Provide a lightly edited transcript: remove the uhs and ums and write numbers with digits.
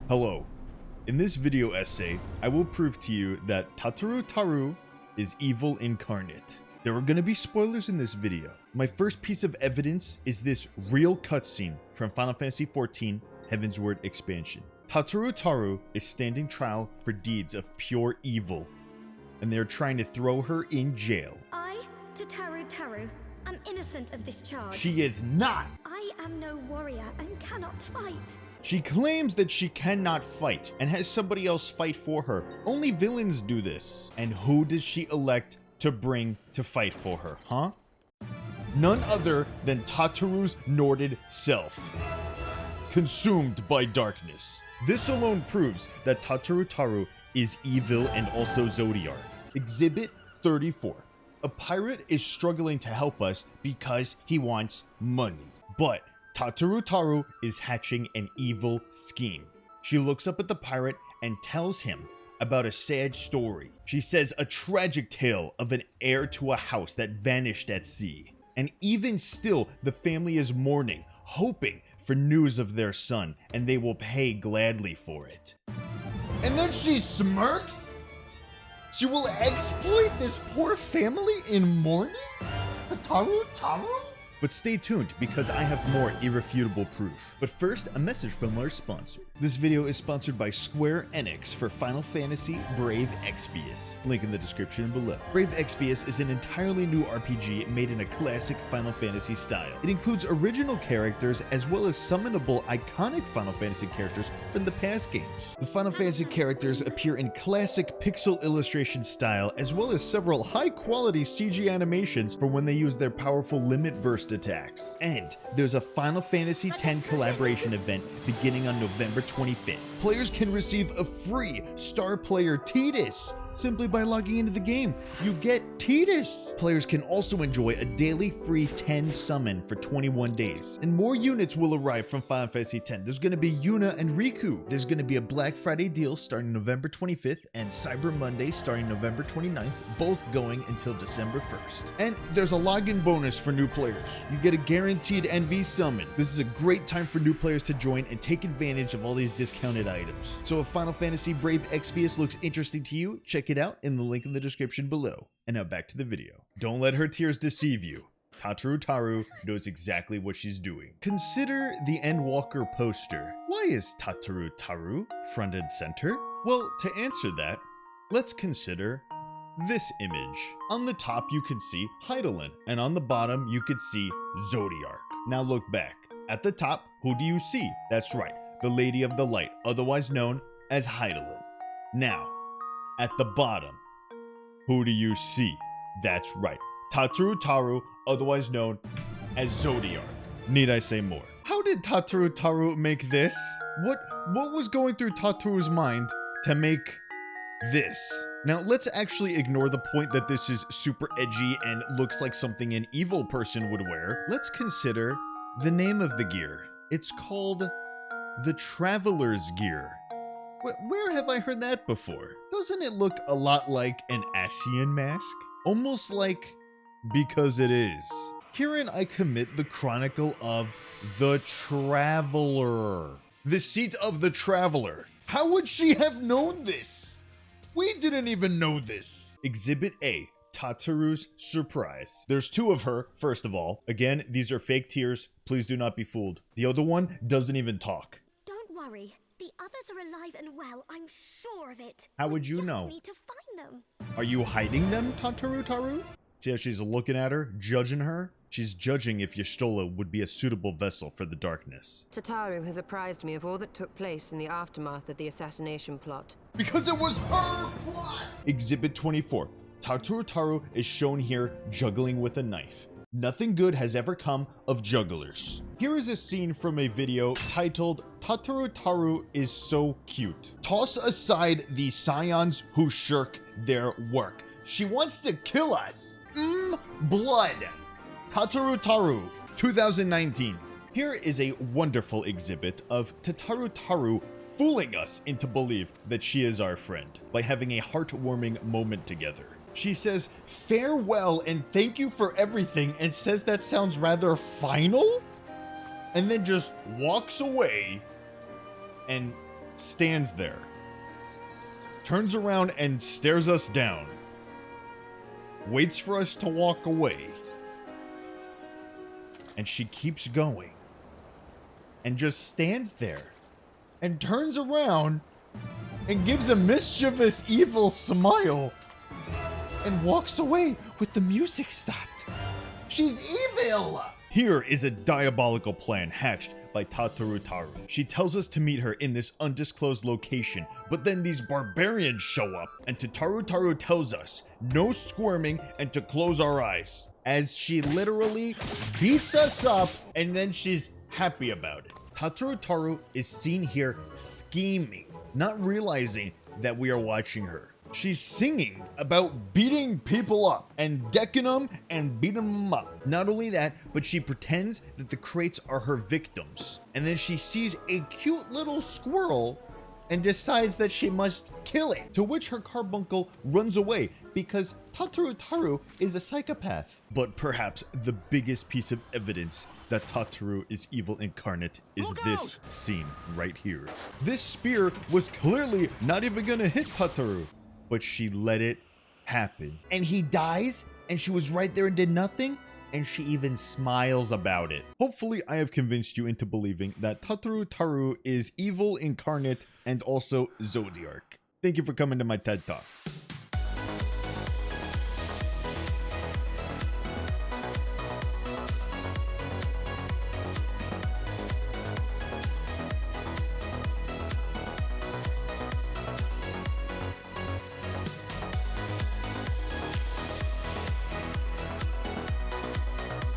Hello. In this video essay, I will prove to you that Tataru is evil incarnate. There are going to be spoilers in this video. My first piece of evidence is this real cutscene from Final Fantasy XIV Heaven's Word expansion. Tataru is standing trial for deeds of pure evil, and they're trying to throw her in jail. I, Tataru, am innocent of this charge. She is not! I am no warrior and cannot fight. She claims that she cannot fight and has somebody else fight for her. Only villains do this. And who does she elect to bring to fight for her, huh? None other than Tataru's Norded self, consumed by darkness. This alone proves that Tataru is evil and also Zodiark. Exhibit 34. A pirate is struggling to help us because he wants money. But Tataru is hatching an evil scheme. She looks up at the pirate and tells him about a sad story. She says a tragic tale of an heir to a house that vanished at sea. And even still, the family is mourning, hoping for news of their son, and they will pay gladly for it. And then she smirks? She will exploit this poor family in mourning? Tataru? But stay tuned, because I have more irrefutable proof. But first, a message from our sponsor. This video is sponsored by Square Enix for Final Fantasy Brave Exvius. Link in the description below. Brave Exvius is an entirely new RPG made in a classic Final Fantasy style. It includes original characters as well as summonable iconic Final Fantasy characters from the past games. The Final Fantasy characters appear in classic pixel illustration style as well as several high-quality CG animations for when they use their powerful limit burst attacks. And there's a Final Fantasy X collaboration event beginning on November 25th. Players can receive a free star player Tidus simply by logging into the game. You get Tidus. Players can also enjoy a daily free 10 summon for 21 days. And more units will arrive from Final Fantasy X. There's going to be Yuna and Riku. There's going to be a Black Friday deal starting November 25th and Cyber Monday starting November 29th, both going until December 1st. And there's a login bonus for new players. You get a guaranteed NV summon. This is a great time for new players to join and take advantage of all these discounted items. So if Final Fantasy Brave Exvius looks interesting to you, check it out in the link in the description below. And now back to the video. Don't let her tears deceive you. Tataru knows exactly what she's doing. Consider the Endwalker poster. Why is Tataru front and center? Well, to answer that, let's consider this image. On the top you can see Hydaelyn, and on the bottom you could see Zodiark. Now look back. At the top, who do you see? That's right, the Lady of the Light, otherwise known as Hydaelyn. Now, at the bottom, who do you see? That's right, Tataru, otherwise known as Zodiark. Need I say more? How did Tataru make this? What was going through Tataru's mind to make this? Now let's actually ignore the point that this is super edgy and looks like something an evil person would wear. Let's consider the name of the gear. It's called the Traveler's Gear. Where have I heard that before? Doesn't it look a lot like an Asian mask? Almost like because it is. Herein I commit the chronicle of the Traveler. The seat of the Traveler. How would she have known this? We didn't even know this. Exhibit A, Tataru's surprise. There's two of her, first of all. Again, these are fake tears. Please do not be fooled. The other one doesn't even talk. Don't worry. The others are alive and well. I'm sure of it. How would you know? We just need to find them. Are you hiding them, Tataru? See how she's looking at her, judging her? She's judging if Y'shtola would be a suitable vessel for the darkness. Tataru has apprised me of all that took place in the aftermath of the assassination plot. Because it was her plot! Exhibit 24. Tataru is shown here juggling with a knife. Nothing good has ever come of jugglers. Here is a scene from a video titled Tataru is so cute. Toss aside the scions who shirk their work. She wants to kill us. Blood. Tataru 2019. Here is a wonderful exhibit of Tataru fooling us into believe that she is our friend by having a heartwarming moment together. She says farewell and thank you for everything and says that sounds rather final and then just walks away and stands there, turns around and stares us down, waits for us to walk away, and she keeps going, and just stands there, and turns around, and gives a mischievous, evil smile, and walks away with the music stopped. She's evil! Here is a diabolical plan hatched by Tataru. She tells us to meet her in this undisclosed location, but then these barbarians show up, and Tataru tells us no squirming and to close our eyes, as she literally beats us up, and then she's happy about it. Tataru is seen here scheming, not realizing that we are watching her. She's singing about beating people up and decking them and beating them up. Not only that, but she pretends that the crates are her victims. And then she sees a cute little squirrel and decides that she must kill it. To which her carbuncle runs away because Tataru is a psychopath. But perhaps the biggest piece of evidence that Tataru is evil incarnate is this scene right here. This spear was clearly not even gonna hit Tataru, but she let it happen. And he dies, and she was right there and did nothing, and she even smiles about it. Hopefully, I have convinced you into believing that Tataru is evil incarnate and also Zodiark. Thank you for coming to my TED Talk.